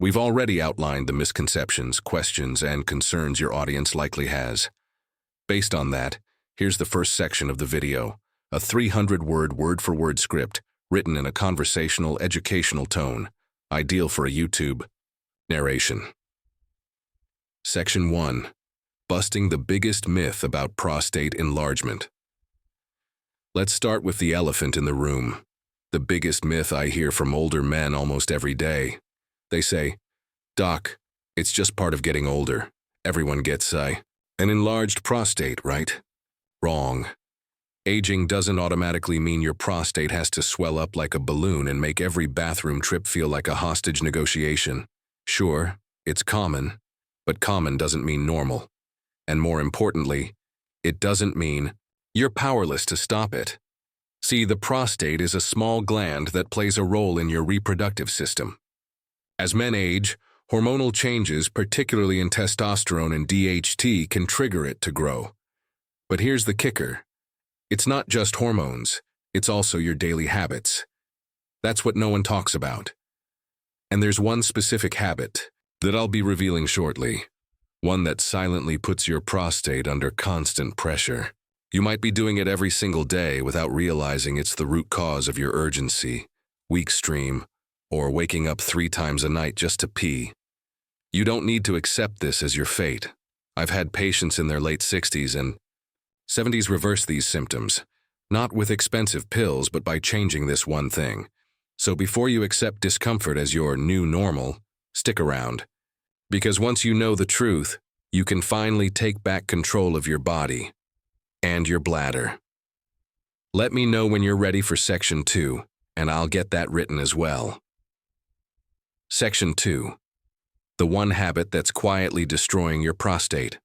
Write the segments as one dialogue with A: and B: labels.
A: We've already outlined the misconceptions, questions, and concerns your audience likely has. Based on that, here's the first section of the video, a 300-word word-for-word script written in a conversational, educational tone, ideal for a YouTube narration. Section 1. Busting the biggest myth about prostate enlargement. Let's start with the elephant in the room. The biggest myth I hear from older men almost every day. They say, "Doc, it's just part of getting older. Everyone gets an enlarged prostate, right?" Wrong. Aging doesn't automatically mean your prostate has to swell up like a balloon and make every bathroom trip feel like a hostage negotiation. Sure, it's common, but common doesn't mean normal. And more importantly, it doesn't mean you're powerless to stop it. See, the prostate is a small gland that plays a role in your reproductive system. As men age, hormonal changes, particularly in testosterone and DHT, can trigger it to grow. But here's the kicker. It's not just hormones, it's also your daily habits. That's what no one talks about. And there's one specific habit that I'll be revealing shortly, one that silently puts your prostate under constant pressure. You might be doing it every single day without realizing it's the root cause of your urgency, weak stream, or waking up 3 times a night just to pee. You don't need to accept this as your fate. I've had patients in their late 60s and 70s reverse these symptoms, not with expensive pills, but by changing this one thing. So before you accept discomfort as your new normal, stick around. Because once you know the truth, you can finally take back control of your body and your bladder. Let me know when you're ready for Section 2, and I'll get that written as well. Section 2. The one habit that's quietly destroying your prostate.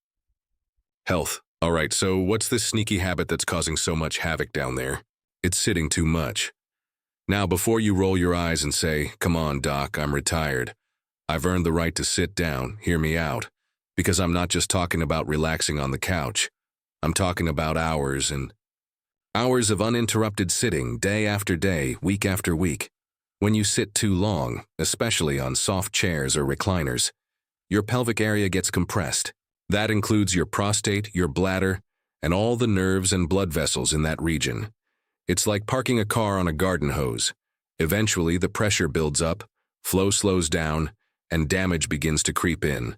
A: Health. Alright, so what's this sneaky habit that's causing so much havoc down there? It's sitting too much. Now, before you roll your eyes and say, "Come on, doc, I'm retired. I've earned the right to sit down, hear me out," because I'm not just talking about relaxing on the couch. I'm talking about hours and hours of uninterrupted sitting, day after day, week after week. When you sit too long, especially on soft chairs or recliners, your pelvic area gets compressed. That includes your prostate, your bladder, and all the nerves and blood vessels in that region. It's like parking a car on a garden hose. Eventually, the pressure builds up, flow slows down, and damage begins to creep in.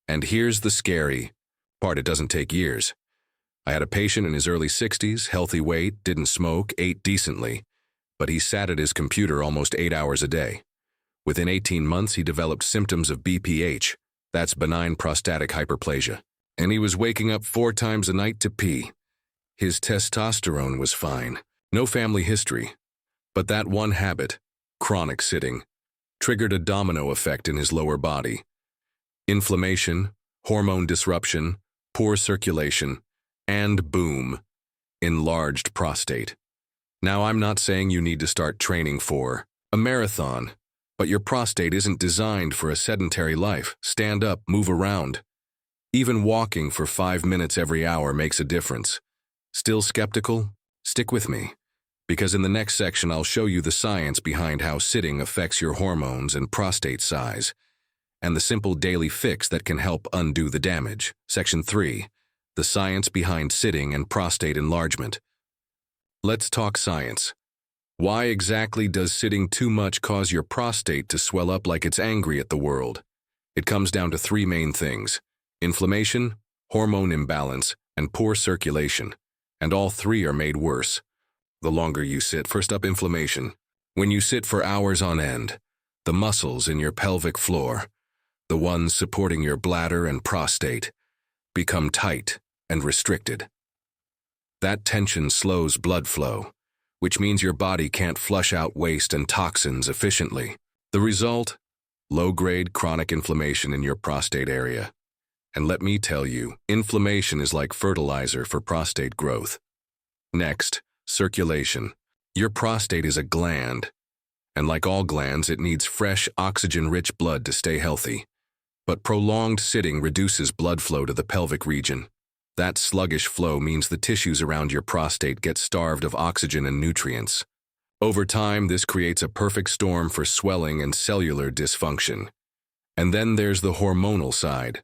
A: And here's the scary part: it doesn't take years. I had a patient in his early 60s, healthy weight, didn't smoke, ate decently, but he sat at his computer almost 8 hours a day. Within 18 months, he developed symptoms of BPH, that's benign prostatic hyperplasia, and he was waking up 4 times a night to pee. His testosterone was fine, no family history, but that one habit, chronic sitting, triggered a domino effect in his lower body. Inflammation, hormone disruption, poor circulation, and boom, enlarged prostate. Now, I'm not saying you need to start training for a marathon, but your prostate isn't designed for a sedentary life. Stand up, move around. Even walking for 5 minutes every hour makes a difference. Still skeptical? Stick with me, because in the next section I'll show you the science behind how sitting affects your hormones and prostate size, and the simple daily fix that can help undo the damage. Section 3. The science behind sitting and prostate enlargement. Let's talk science. Why exactly does sitting too much cause your prostate to swell up like it's angry at the world? It comes down to 3 main things: inflammation, hormone imbalance, and poor circulation. And all 3 are made worse the longer you sit. First up, inflammation. When you sit for hours on end, the muscles in your pelvic floor, the ones supporting your bladder and prostate, become tight and restricted. That tension slows blood flow, which means your body can't flush out waste and toxins efficiently. The result? Low-grade chronic inflammation in your prostate area. And let me tell you, inflammation is like fertilizer for prostate growth. Next, circulation. Your prostate is a gland, and like all glands, it needs fresh, oxygen-rich blood to stay healthy. But prolonged sitting reduces blood flow to the pelvic region. That sluggish flow means the tissues around your prostate get starved of oxygen and nutrients. Over time, this creates a perfect storm for swelling and cellular dysfunction. And then there's the hormonal side.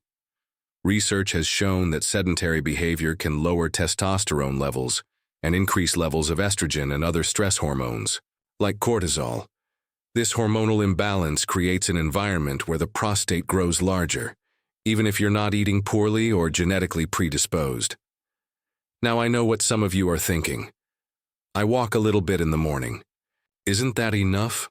A: Research has shown that sedentary behavior can lower testosterone levels and increase levels of estrogen and other stress hormones, like cortisol. This hormonal imbalance creates an environment where the prostate grows larger, even if you're not eating poorly or genetically predisposed. Now I know what some of you are thinking. I walk a little bit in the morning. Isn't that enough?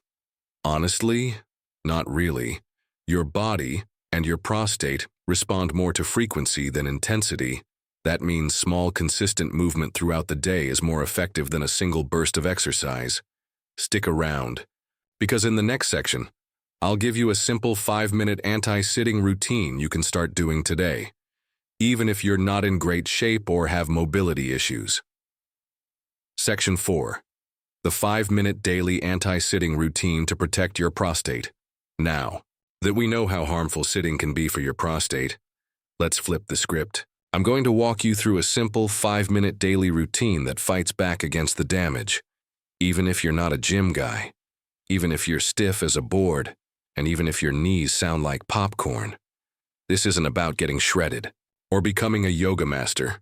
A: Honestly, not really. Your body and your prostate respond more to frequency than intensity. That means small, consistent movement throughout the day is more effective than a single burst of exercise. Stick around, because in the next section, I'll give you a simple 5-minute anti-sitting routine you can start doing today, even if you're not in great shape or have mobility issues. Section 4. The 5-minute daily anti-sitting routine to protect your prostate. Now that we know how harmful sitting can be for your prostate, let's flip the script. I'm going to walk you through a simple 5-minute daily routine that fights back against the damage, even if you're not a gym guy, even if you're stiff as a board, and even if your knees sound like popcorn. This isn't about getting shredded or becoming a yoga master.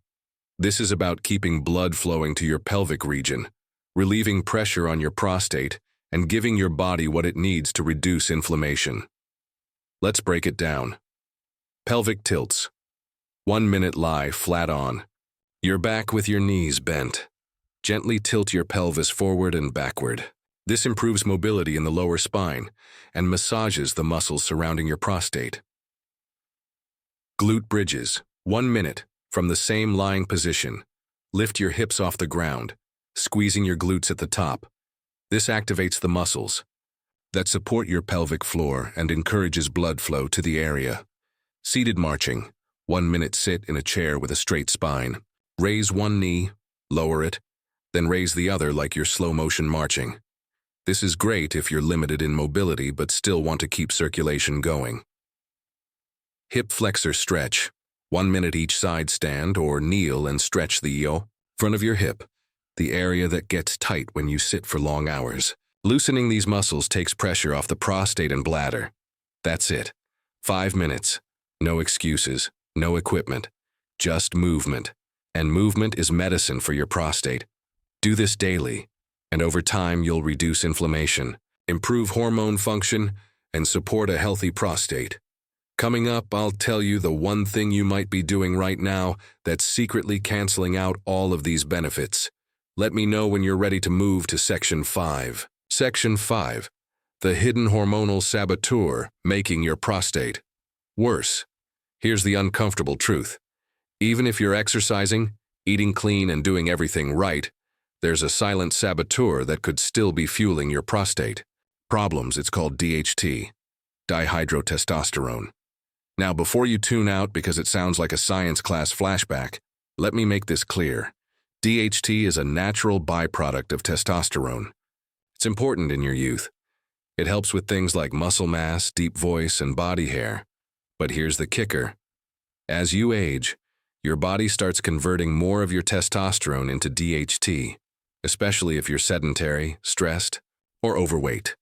A: This is about keeping blood flowing to your pelvic region, relieving pressure on your prostate, and giving your body what it needs to reduce inflammation. Let's break it down. Pelvic tilts. 1 minute lie flat on. Your back with your knees bent. Gently tilt your pelvis forward and backward. This improves mobility in the lower spine and massages the muscles surrounding your prostate. Glute bridges. 1 minute, from the same lying position. Lift your hips off the ground, squeezing your glutes at the top. This activates the muscles that support your pelvic floor and encourages blood flow to the area. Seated marching. 1 minute sit in a chair with a straight spine. Raise one knee, lower it, then raise the other like you're slow-motion marching. This is great if you're limited in mobility but still want to keep circulation going. Hip flexor stretch. 1 minute each side, stand or kneel and stretch the front of your hip, the area that gets tight when you sit for long hours. Loosening these muscles takes pressure off the prostate and bladder. That's it. 5 minutes. No excuses, no equipment, just movement. And movement is medicine for your prostate. Do this daily, and over time you'll reduce inflammation, improve hormone function, and support a healthy prostate. Coming up, I'll tell you the one thing you might be doing right now that's secretly canceling out all of these benefits. Let me know when you're ready to move to Section 5. Section 5. The hidden hormonal saboteur making your prostate worse. Here's the uncomfortable truth. Even if you're exercising, eating clean, and doing everything right, there's a silent saboteur that could still be fueling your prostate problems. It's called DHT, dihydrotestosterone. Now, before you tune out because it sounds like a science class flashback, let me make this clear. DHT is a natural byproduct of testosterone. It's important in your youth. It helps with things like muscle mass, deep voice, and body hair. But here's the kicker. As you age, your body starts converting more of your testosterone into DHT, especially if you're sedentary, stressed, or overweight.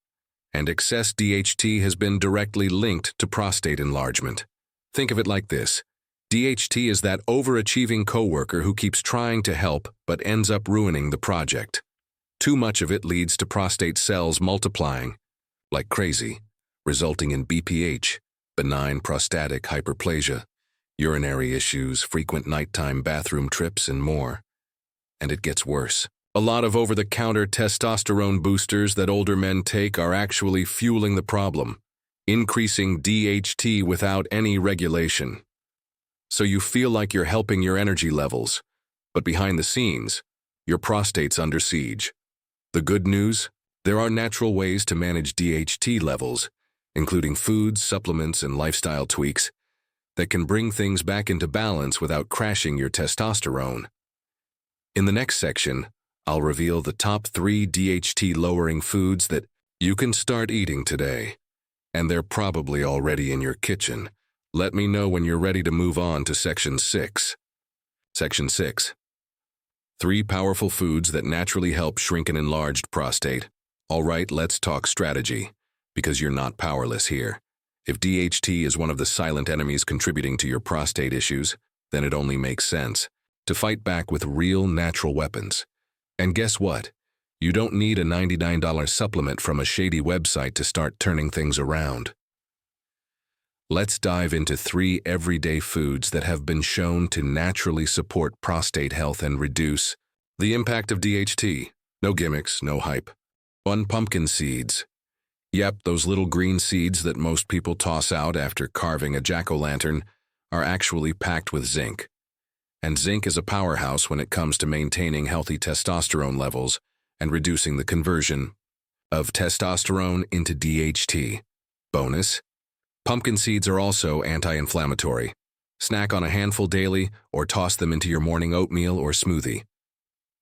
A: And excess DHT has been directly linked to prostate enlargement. Think of it like this. DHT is that overachieving coworker who keeps trying to help but ends up ruining the project. Too much of it leads to prostate cells multiplying like crazy, resulting in BPH, benign prostatic hyperplasia, urinary issues, frequent nighttime bathroom trips, and more. And it gets worse. A lot of over-the-counter testosterone boosters that older men take are actually fueling the problem, increasing DHT without any regulation. So you feel like you're helping your energy levels, but behind the scenes, your prostate's under siege. The good news? There are natural ways to manage DHT levels, including foods, supplements, and lifestyle tweaks that can bring things back into balance without crashing your testosterone. In the next section, I'll reveal the top 3 DHT-lowering foods that you can start eating today. And they're probably already in your kitchen. Let me know when you're ready to move on to Section 6. Section 6. 3 powerful foods that naturally help shrink an enlarged prostate. All right, let's talk strategy, because you're not powerless here. If DHT is one of the silent enemies contributing to your prostate issues, then it only makes sense to fight back with real natural weapons. And guess what? You don't need a $99 supplement from a shady website to start turning things around. Let's dive into 3 everyday foods that have been shown to naturally support prostate health and reduce the impact of DHT. No gimmicks, no hype. 1. Pumpkin seeds. Yep, those little green seeds that most people toss out after carving a jack-o'-lantern are actually packed with zinc. And zinc is a powerhouse when it comes to maintaining healthy testosterone levels and reducing the conversion of testosterone into DHT. Bonus: pumpkin seeds are also anti-inflammatory. Snack on a handful daily or toss them into your morning oatmeal or smoothie.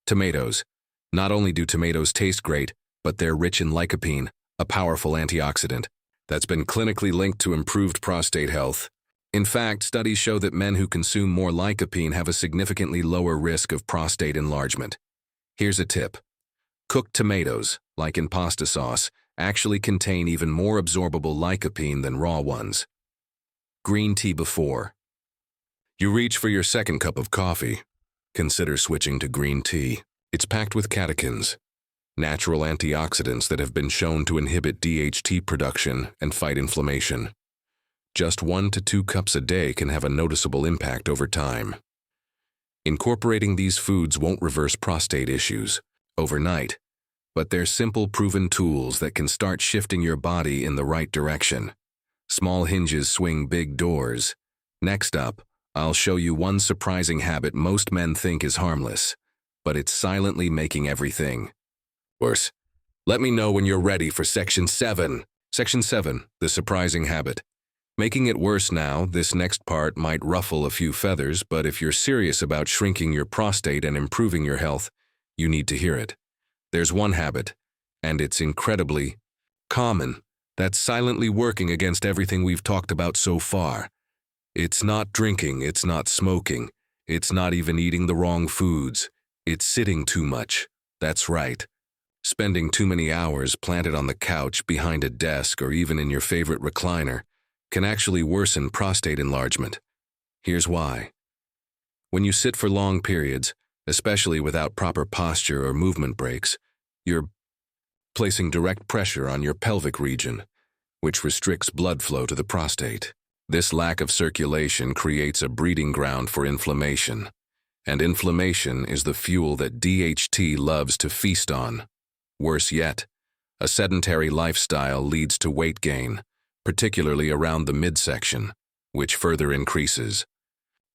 A: Tomatoes. Not only do tomatoes taste great, but they're rich in lycopene, a powerful antioxidant that's been clinically linked to improved prostate health. In fact, studies show that men who consume more lycopene have a significantly lower risk of prostate enlargement. Here's a tip. Cooked tomatoes, like in pasta sauce, actually contain even more absorbable lycopene than raw ones. Green tea before you reach for your second cup of coffee, consider switching to green tea. It's packed with catechins, natural antioxidants that have been shown to inhibit DHT production and fight inflammation. Just 1 to 2 cups a day can have a noticeable impact over time. Incorporating these foods won't reverse prostate issues overnight, but they're simple, proven tools that can start shifting your body in the right direction. Small hinges swing big doors. Next up, I'll show you one surprising habit most men think is harmless, but it's silently making everything worse. Let me know when you're ready for Section 7. Section 7, the surprising habit. Making it worse now, this next part might ruffle a few feathers, but if you're serious about shrinking your prostate and improving your health, you need to hear it. There's one habit, and it's incredibly common, that's silently working against everything we've talked about so far. It's not drinking, it's not smoking, it's not even eating the wrong foods. It's sitting too much. That's right. Spending too many hours planted on the couch, behind a desk, or even in your favorite recliner can actually worsen prostate enlargement. Here's why. When you sit for long periods, especially without proper posture or movement breaks, you're placing direct pressure on your pelvic region, which restricts blood flow to the prostate. This lack of circulation creates a breeding ground for inflammation, and inflammation is the fuel that DHT loves to feast on. Worse yet, a sedentary lifestyle leads to weight gain, particularly around the midsection, which further increases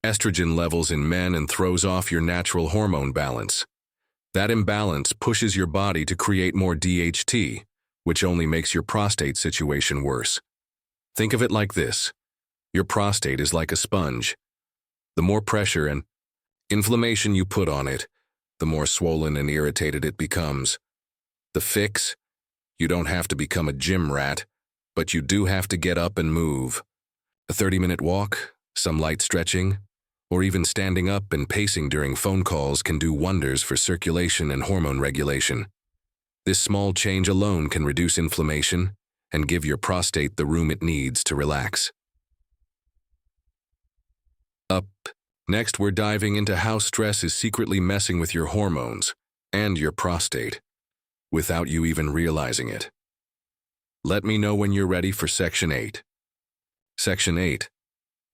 A: estrogen levels in men and throws off your natural hormone balance. That imbalance pushes your body to create more DHT, which only makes your prostate situation worse. Think of it like this. Your prostate is like a sponge. The more pressure and inflammation you put on it, the more swollen and irritated it becomes. The fix? You don't have to become a gym rat, but you do have to get up and move. A 30-minute walk, some light stretching, or even standing up and pacing during phone calls can do wonders for circulation and hormone regulation. This small change alone can reduce inflammation and give your prostate the room it needs to relax. Up next, we're diving into how stress is secretly messing with your hormones and your prostate, without you even realizing it. Let me know when you're ready for Section 8. Section 8.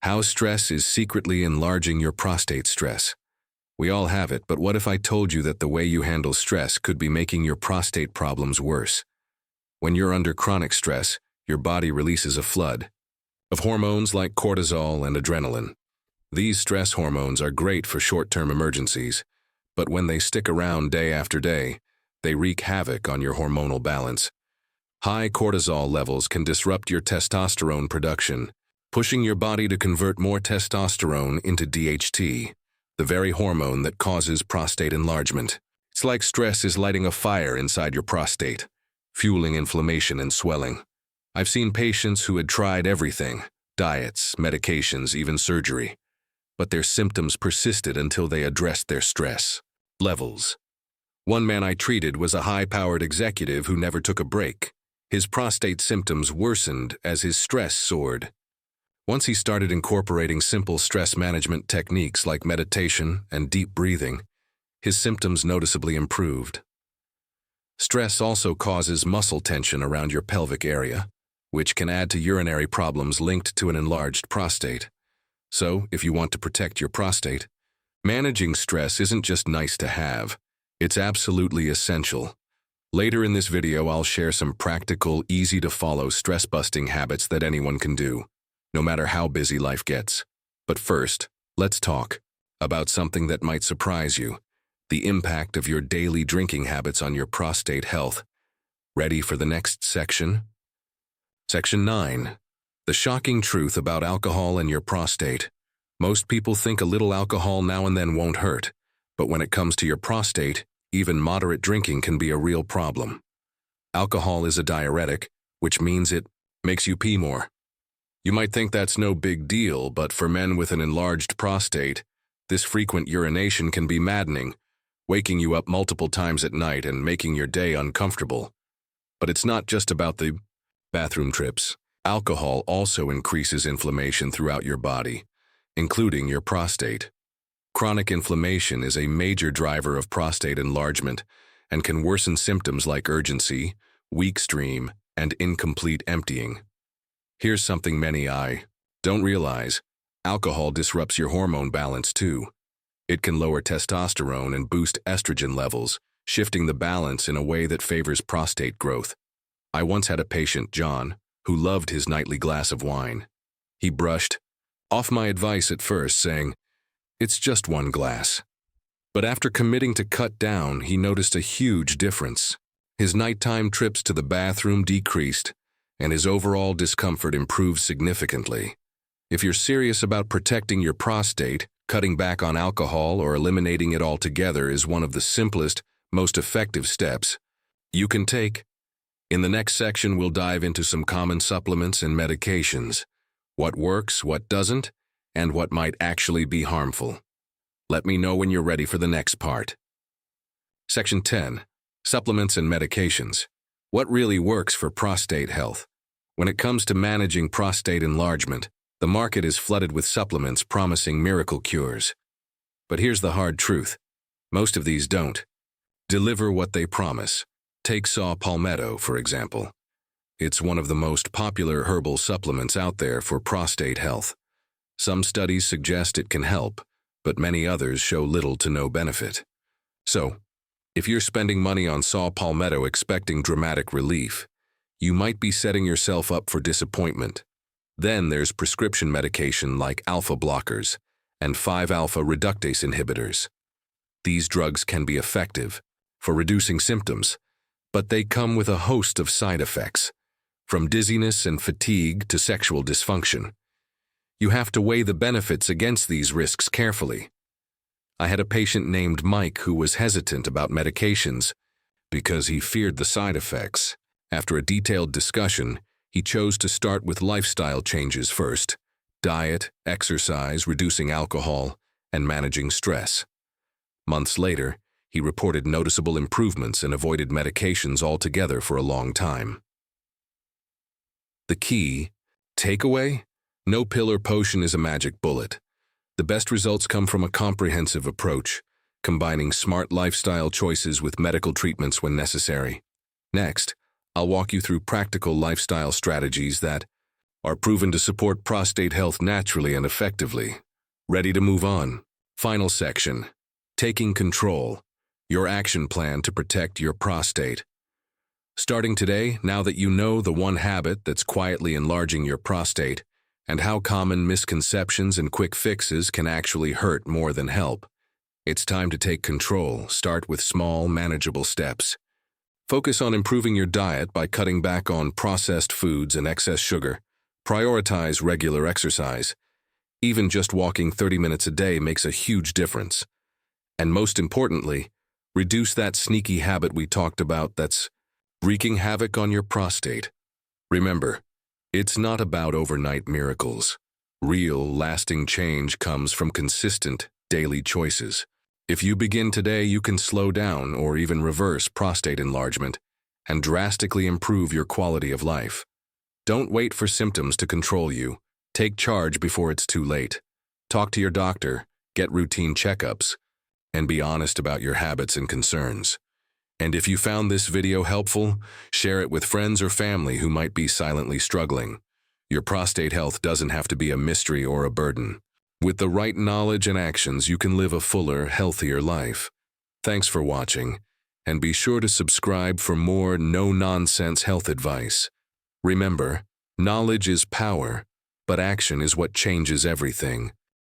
A: How stress is secretly enlarging your prostate. Stress. We all have it, but what if I told you that the way you handle stress could be making your prostate problems worse? When you're under chronic stress, your body releases a flood of hormones like cortisol and adrenaline. These stress hormones are great for short-term emergencies, but when they stick around day after day, they wreak havoc on your hormonal balance. High cortisol levels can disrupt your testosterone production, pushing your body to convert more testosterone into DHT, the very hormone that causes prostate enlargement. It's like stress is lighting a fire inside your prostate, fueling inflammation and swelling. I've seen patients who had tried everything, diets, medications, even surgery, but their symptoms persisted until they addressed their stress levels. One man I treated was a high-powered executive who never took a break. His prostate symptoms worsened as his stress soared. Once he started incorporating simple stress management techniques like meditation and deep breathing, his symptoms noticeably improved. Stress also causes muscle tension around your pelvic area, which can add to urinary problems linked to an enlarged prostate. So, if you want to protect your prostate, managing stress isn't just nice to have, it's absolutely essential. Later in this video, I'll share some practical, easy-to-follow stress-busting habits that anyone can do, no matter how busy life gets. But first, let's talk about something that might surprise you: the impact of your daily drinking habits on your prostate health. Ready for the next section? Section 9. The shocking truth about alcohol and your prostate. Most people think a little alcohol now and then won't hurt, but when it comes to your prostate, even moderate drinking can be a real problem. Alcohol is a diuretic, which means it makes you pee more. You might think that's no big deal, but for men with an enlarged prostate, this frequent urination can be maddening, waking you up multiple times at night and making your day uncomfortable. But it's not just about the bathroom trips. Alcohol also increases inflammation throughout your body, including your prostate. Chronic inflammation is a major driver of prostate enlargement and can worsen symptoms like urgency, weak stream, and incomplete emptying. Here's something many don't realize: alcohol disrupts your hormone balance too. It can lower testosterone and boost estrogen levels, shifting the balance in a way that favors prostate growth. I once had a patient, John, who loved his nightly glass of wine. He brushed off my advice at first, saying, "It's just one glass." But after committing to cut down, he noticed a huge difference. His nighttime trips to the bathroom decreased, and his overall discomfort improved significantly. If you're serious about protecting your prostate, cutting back on alcohol or eliminating it altogether is one of the simplest, most effective steps you can take. In the next section, we'll dive into some common supplements and medications, what works, what doesn't, and what might actually be harmful. Let me know when you're ready for the next part. Section 10. Supplements and medications. What really works for prostate health? When it comes to managing prostate enlargement, the market is flooded with supplements promising miracle cures. But here's the hard truth: most of these don't deliver what they promise. Take saw palmetto, for example. It's one of the most popular herbal supplements out there for prostate health. Some studies suggest it can help, but many others show little to no benefit. So, if you're spending money on saw palmetto expecting dramatic relief, you might be setting yourself up for disappointment. Then there's prescription medication like alpha blockers and 5-alpha reductase inhibitors. These drugs can be effective for reducing symptoms, but they come with a host of side effects, from dizziness and fatigue to sexual dysfunction. You have to weigh the benefits against these risks carefully. I had a patient named Mike who was hesitant about medications because he feared the side effects. After a detailed discussion, he chose to start with lifestyle changes first: diet, exercise, reducing alcohol, and managing stress. Months later, he reported noticeable improvements and avoided medications altogether for a long time. The key takeaway: no pill or potion is a magic bullet. The best results come from a comprehensive approach, combining smart lifestyle choices with medical treatments when necessary. Next, I'll walk you through practical lifestyle strategies that are proven to support prostate health naturally and effectively. Ready to move on? Final section: taking control. Your action plan to protect your prostate. Starting today, now that you know the one habit that's quietly enlarging your prostate and how common misconceptions and quick fixes can actually hurt more than help, it's time to take control. Start with small, manageable steps. Focus on improving your diet by cutting back on processed foods and excess sugar. Prioritize regular exercise. Even just walking 30 minutes a day makes a huge difference. And most importantly, reduce that sneaky habit we talked about that's wreaking havoc on your prostate. Remember, it's not about overnight miracles. Real, lasting change comes from consistent, daily choices. If you begin today, you can slow down or even reverse prostate enlargement and drastically improve your quality of life. Don't wait for symptoms to control you. Take charge before it's too late. Talk to your doctor, get routine checkups, and be honest about your habits and concerns. And if you found this video helpful, share it with friends or family who might be silently struggling. Your prostate health doesn't have to be a mystery or a burden. With the right knowledge and actions, you can live a fuller, healthier life. Thanks for watching, and be sure to subscribe for more no-nonsense health advice. Remember, knowledge is power, but action is what changes everything.